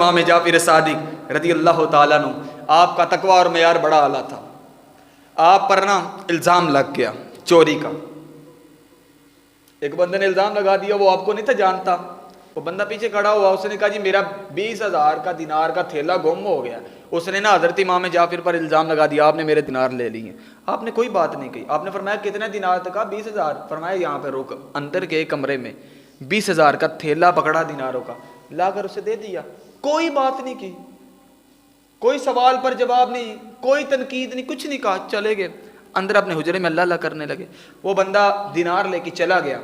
امام جعفر صادق رضی اللہ تعالیٰ عنہ، آپ کا تقویٰ اور معیار بڑا اعلیٰ تھا. آپ پر نا الزام لگ گیا چوری کا. ایک بندے نے الزام لگا دیا، وہ آپ کو نہیں تھا جانتا. وہ بندہ پیچھے کھڑا ہوا، اس نے کہا جی میرا 20,000 کا دینار کا تھیلا گم ہو گیا. اس نے نا حضرت امام جعفر پر الزام لگا دیا، آپ نے میرے دینار لے لیے. آپ نے کوئی بات نہیں کہی. آپ نے فرمایا کتنے دینار تھا؟ کہا 20,000. فرمایا یہاں پہ رک. اندر کے کمرے میں 20,000 کا تھیلا پکڑا دیناروں کا، لا کر اسے دے دیا. کوئی بات نہیں کی، کوئی سوال پر جواب نہیں، کوئی تنقید نہیں، کچھ نہیں کہا. چلے گئے اندر اپنے حجرے میں اللہ اللہ کرنے لگے. وہ بندہ دینار لے کے چلا گیا.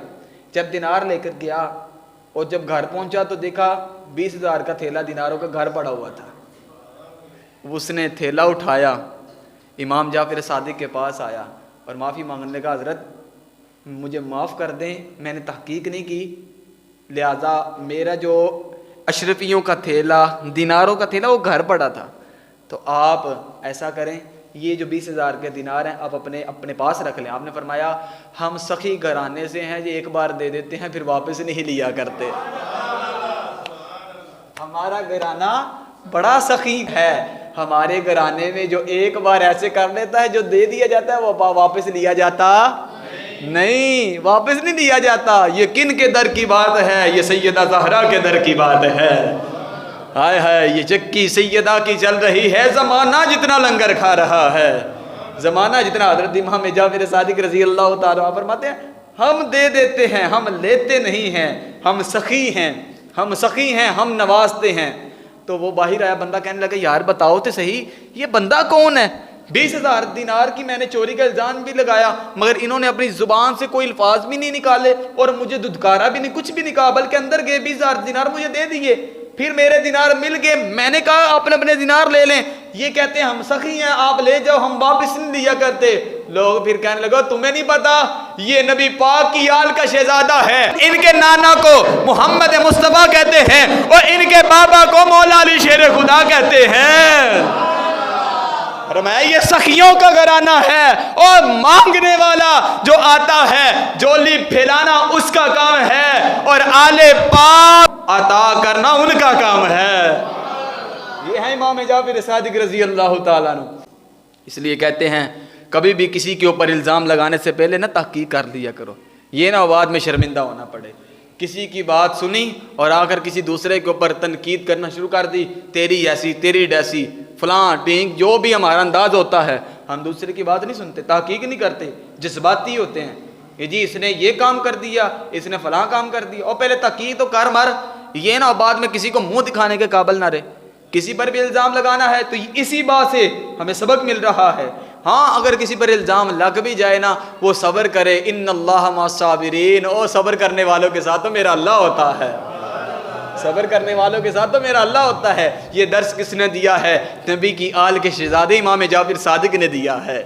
جب دینار لے کر گیا اور جب گھر پہنچا تو دیکھا 20,000 کا تھیلا دیناروں کا گھر پڑا ہوا تھا. اس نے تھیلا اٹھایا، امام جعفر صادق کے پاس آیا اور معافی مانگنے کا، حضرت مجھے معاف کر دیں، میں نے تحقیق نہیں کی، لہذا میرا جو اشرفیوں کا تھیلا، دیناروں کا تھیلا، وہ گھر پڑا تھا. تو آپ ایسا کریں، یہ جو 20,000 کے دینار ہیں آپ اپنے پاس رکھ لیں. آپ نے فرمایا ہم سخی گھرانے سے ہیں، یہ ایک بار دے دیتے ہیں پھر واپس نہیں لیا کرتے. ہمارا گھرانہ بڑا سخی ہے. ہمارے گھرانے میں جو ایک بار ایسے کر لیتا ہے، جو دے دیا جاتا ہے وہ واپس لیا جاتا نہیں، واپس نہیں لیا جاتا. یہ کن کے در کی بات ہے؟ یہ سیدہ زہرا کے در کی بات ہے. ہائے ہائے، یہ چکی سیدہ کی چل رہی ہے، زمانہ جتنا لنگر کھا رہا ہے، زمانہ جتنا. حضرت امام جعفر صادق رضی اللہ تعالیٰ فرماتے ہیں ہم دے دیتے ہیں، ہم لیتے نہیں ہیں، ہم سخی ہیں، ہم سخی ہیں، ہم نوازتے ہیں. تو وہ باہر آیا بندہ، کہنے لگا یار بتاؤ تو صحیح یہ بندہ کون ہے؟ 20,000 دینار کی میں نے چوری کا الزام بھی لگایا، مگر انہوں نے اپنی زبان سے کوئی الفاظ بھی نہیں نکالے اور مجھے دھتکارا بھی نہیں، کچھ بھی نہیں کہا، بلکہ اندر گئے 20,000 دینار مجھے دے دیے. پھر میرے دینار مل گئے، میں نے کہا آپ اپنے دینار لے لیں. یہ کہتے ہیں ہم سخی ہیں، آپ لے جاؤ، ہم واپس نہیں لیا کرتے. لوگ پھر کہنے لگا تمہیں نہیں پتا یہ نبی پاک کی آل کا شہزادہ ہے، ان کے نانا کو محمد مصطفیٰ کہتے ہیں اور ان کے بابا کو مولا علی شیر خدا کہتے ہیں. فرمایا یہ سخیوں کا گھرانہ ہے اور مانگنے والا جو آتا ہے جولی پھیلانا اس کا کام ہے اور آل پاک عطا کرنا ان کا کام ہے. یہ ہے امام جعفر صادق رضی اللہ تعالیٰ عنہ. اس لیے کہتے ہیں کبھی بھی کسی کے اوپر الزام لگانے سے پہلے نہ تحقیق کر لیا کرو، یہ نہ بعد میں شرمندہ ہونا پڑے. کسی کی بات سنی اور آ کر کسی دوسرے کے اوپر تنقید کرنا شروع کر دی، تیری ایسی تیری ڈیسی فلاں ٹینک، جو بھی ہمارا انداز ہوتا ہے، ہم دوسرے کی بات نہیں سنتے، تحقیق نہیں کرتے، جذباتی ہوتے ہیں کہ جی اس نے یہ کام کر دیا، اس نے فلاں کام کر دیا. اور پہلے تحقیق تو کر مر، یہ نہ بعد میں کسی کو منہ دکھانے کے قابل نہ رہے. کسی پر بھی الزام لگانا ہے تو اسی بات سے ہمیں سبق مل رہا ہے. ہاں اگر کسی پر الزام لگ بھی جائے نا، وہ صبر کرے، ان اللہ مع الصابرین، اور صبر کرنے والوں کے ساتھ تو میرا اللہ ہوتا ہے، صبر کرنے والوں کے ساتھ تو میرا اللہ ہوتا ہے. یہ درس کس نے دیا ہے؟ نبی کی آل کے شہزادے امام جعفر صادق نے دیا ہے.